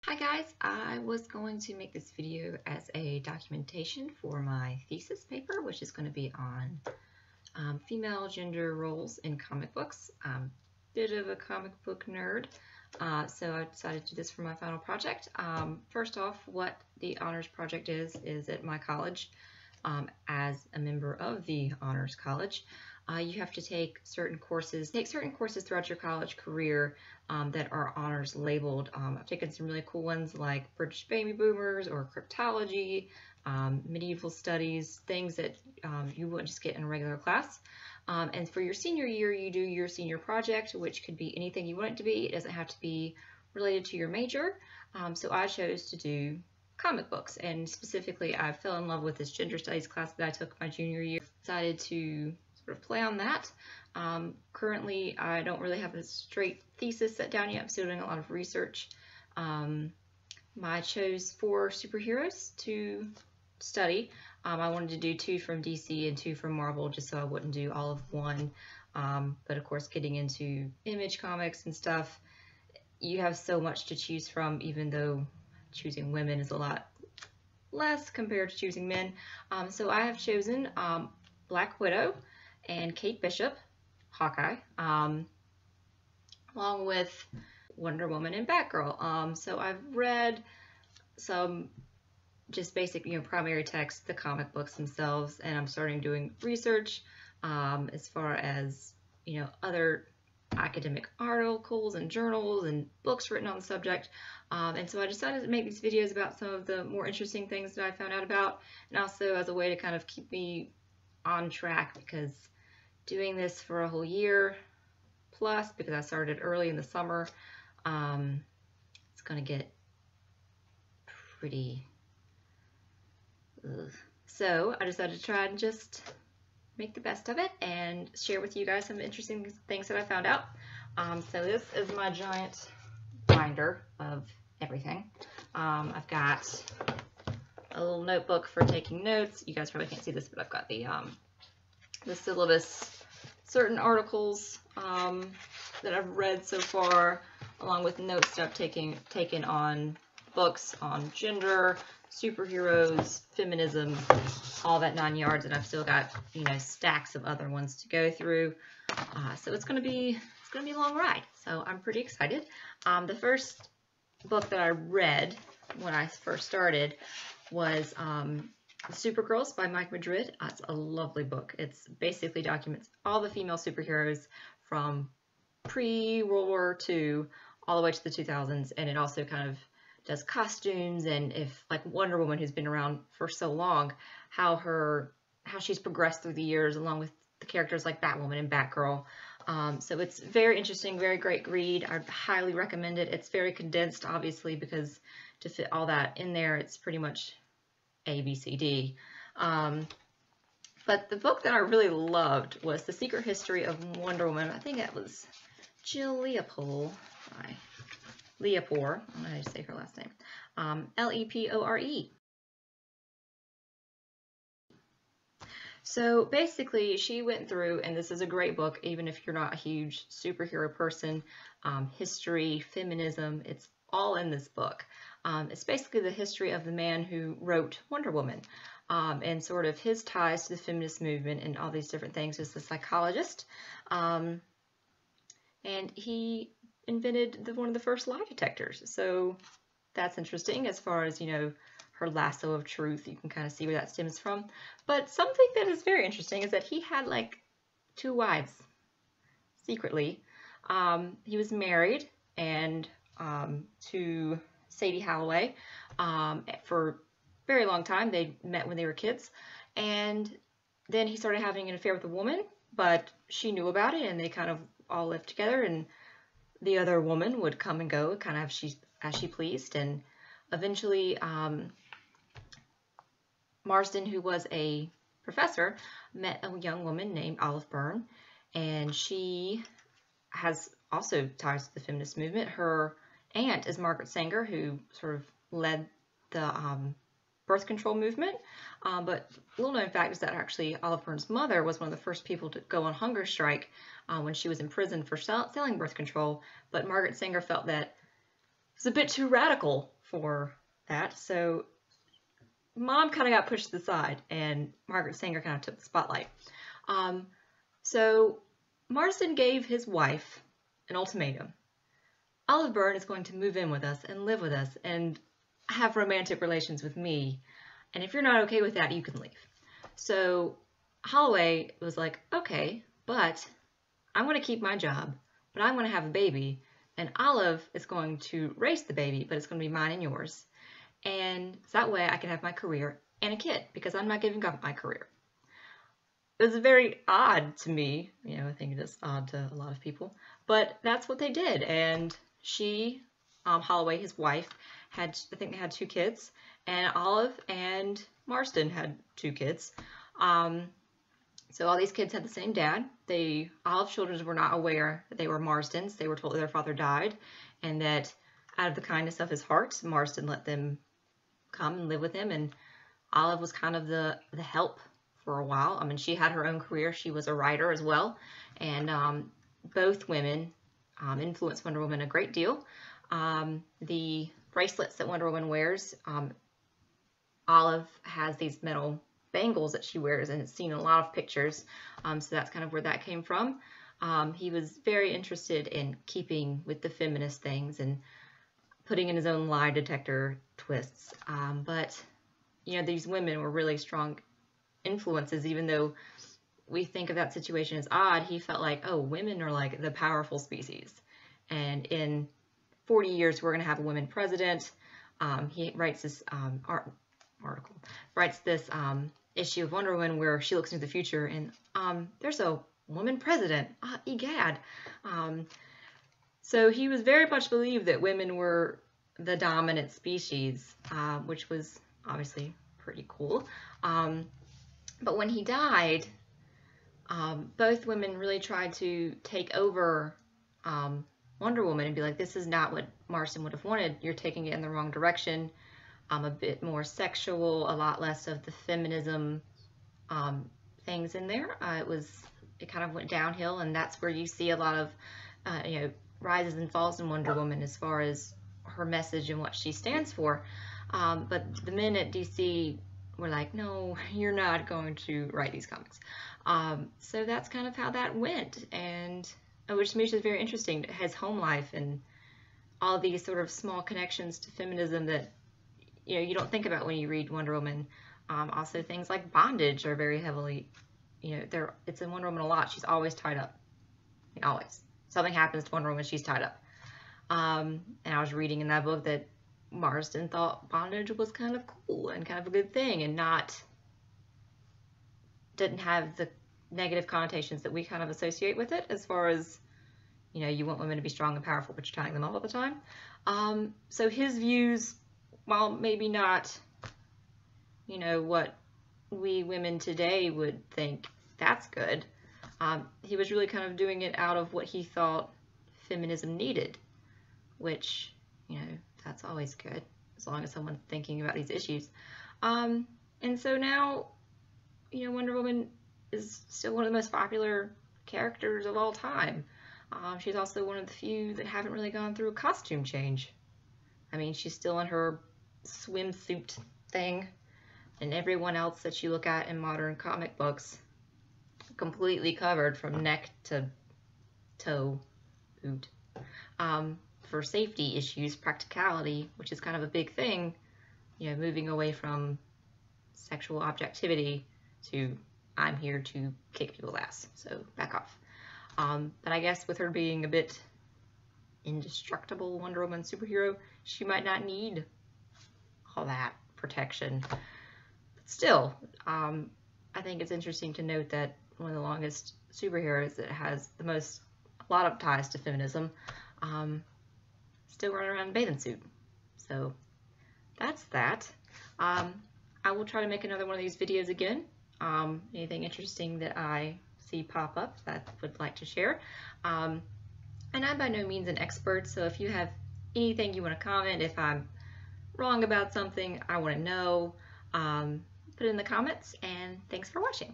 Hi guys, I was going to make this video as a documentation for my thesis paper, which is going to be on female gender roles in comic books. I'm a bit of a comic book nerd, so I decided to do this for my final project. First off, what the honors project is at my college. As a member of the honors college, you have to take certain courses throughout your college career that are honors labeled. I've taken some really cool ones like British baby boomers or cryptology, medieval studies, things that you wouldn't just get in a regular class. And for your senior year, you do your senior project, which could be anything you want it to be. It doesn't have to be related to your major. So I chose to do comic books, and specifically I fell in love with this gender studies class that I took my junior year. Decided to sort of play on that. Currently I don't really have a straight thesis set down yet. I'm still doing a lot of research. I chose 4 superheroes to study. I wanted to do 2 from DC and 2 from Marvel, just so I wouldn't do all of one. But of course, getting into Image comics and stuff, you have so much to choose from, even though choosing women is a lot less compared to choosing men. So I have chosen Black Widow and Kate Bishop, Hawkeye, along with Wonder Woman and Batgirl. So I've read some just basic, primary text, the comic books themselves, and I'm starting doing research as far as, other academic articles and journals and books written on the subject. And so I decided to make these videos about some of the more interesting things that I found out about, and also as a way to kind of keep me on track, because doing this for a whole year plus, because I started early in the summer, it's going to get pretty So I decided to try and just make the best of it and share with you guys some interesting things that I found out. So this is my giant binder of everything. I've got a little notebook for taking notes. You guys probably can't see this, but I've got the syllabus, certain articles that I've read so far, along with notes that I've taken on books on gender, superheroes, feminism, all that 9 yards, and I've still got stacks of other ones to go through. So it's gonna be a long ride. So I'm pretty excited. The first book that I read when I first started was Supergirls by Mike Madrid. It's a lovely book. It's basically documents all the female superheroes from pre-World War II all the way to the 2000s, and it also kind of does costumes, and if like Wonder Woman, who's been around for so long, how she's progressed through the years, along with the characters like Batwoman and Batgirl. So it's very interesting, very great read. I highly recommend it. It's very condensed, obviously, because to fit all that in there, it's pretty much A, B, C, D. But the book that I really loved was The Secret History of Wonder Woman. I think that was Jill Lepore. Lepore, I don't know how to say her last name. L-E-P-O-R-E. So basically, she went through, and this is a great book, even if you're not a huge superhero person, history, feminism, it's all in this book. It's basically the history of the man who wrote Wonder Woman, and sort of his ties to the feminist movement and all these different things. As a psychologist, and he invented one of the first lie detectors. So that's interesting as far as, her lasso of truth. You can kind of see where that stems from. But something that is very interesting is that he had like 2 wives secretly. He was married and to Sadie Holloway for a very long time. They met when they were kids, and then he started having an affair with a woman, but she knew about it, and they kind of all lived together, and the other woman would come and go kind of as she pleased. And eventually Marsden, who was a professor, met a young woman named Olive Byrne, and she has also ties to the feminist movement. Her aunt is Margaret Sanger, who sort of led the birth control movement, but little known fact is that actually Olive Byrne's mother was one of the first people to go on hunger strike when she was in prison for selling birth control, but Margaret Sanger felt that it was a bit too radical for that. So Mom kind of got pushed to the side, and Margaret Sanger kind of took the spotlight. So Marston gave his wife an ultimatum. Olive Byrne is going to move in with us and live with us and have romantic relations with me. And if you're not okay with that, you can leave. So Holloway was like, okay, but I'm going to keep my job, but I'm going to have a baby. And Olive is going to raise the baby, but it's going to be mine and yours. And so that way I can have my career and a kid, because I'm not giving up my career. It was very odd to me. I think it is odd to a lot of people. But that's what they did. And she, Holloway, his wife, I think they had 2 kids. And Olive and Marston had 2 kids. So all these kids had the same dad. Olive's children were not aware that they were Marston's. They were told that their father died, and that out of the kindness of his heart, Marston let them come and live with him. And Olive was kind of the help for a while. I mean, she had her own career. She was a writer as well. And both women influenced Wonder Woman a great deal. The bracelets that Wonder Woman wears, Olive has these metal bangles that she wears, and it's seen in a lot of pictures. So that's kind of where that came from. He was very interested in keeping with the feminist things and putting in his own lie detector twists. But these women were really strong influences. Even though we think of that situation as odd, he felt like, oh, women are like the powerful species, and in 40 years we're going to have a woman president. He writes this issue of Wonder Woman where she looks into the future, and there's a woman president. Egad. So he was very much believed that women were the dominant species, which was obviously pretty cool. But when he died, both women really tried to take over Wonder Woman and be like, this is not what Marston would have wanted. You're taking it in the wrong direction. A bit more sexual, a lot less of the feminism things in there. It kind of went downhill, and that's where you see a lot of rises and falls in Wonder Woman as far as her message and what she stands for. But the men at DC were like, no, you're not going to write these comics. So that's kind of how that went, and which to me is very interesting. His home life and all these sort of small connections to feminism that you don't think about when you read Wonder Woman. Also, things like bondage are very heavily, it's in Wonder Woman a lot. She's always tied up. Always. Something happens to Wonder Woman, she's tied up. And I was reading in that book that Marston thought bondage was kind of cool and kind of a good thing, and didn't have the negative connotations that we kind of associate with it, as far as, you want women to be strong and powerful, but you're tying them up all the time. So his views, while maybe not, what we women today would think that's good, he was really kind of doing it out of what he thought feminism needed, which, that's always good, as long as someone's thinking about these issues. And so now, Wonder Woman is still one of the most popular characters of all time. She's also one of the few that haven't really gone through a costume change. I mean, she's still in her swimsuit thing, and everyone else that you look at in modern comic books, completely covered from neck to toe, boot. For safety issues, practicality, which is kind of a big thing, moving away from sexual objectivity to I'm here to kick people's ass, so back off. But I guess with her being a bit indestructible Wonder Woman superhero, she might not need all that protection. But still, I think it's interesting to note that one of the longest superheroes that has a lot of ties to feminism, still running around in a bathing suit. So that's that. I will try to make another one of these videos again. Anything interesting that I see pop up that I would like to share. And I'm by no means an expert, so if you have anything you want to comment, if I'm wrong about something, I want to know, put it in the comments, and thanks for watching.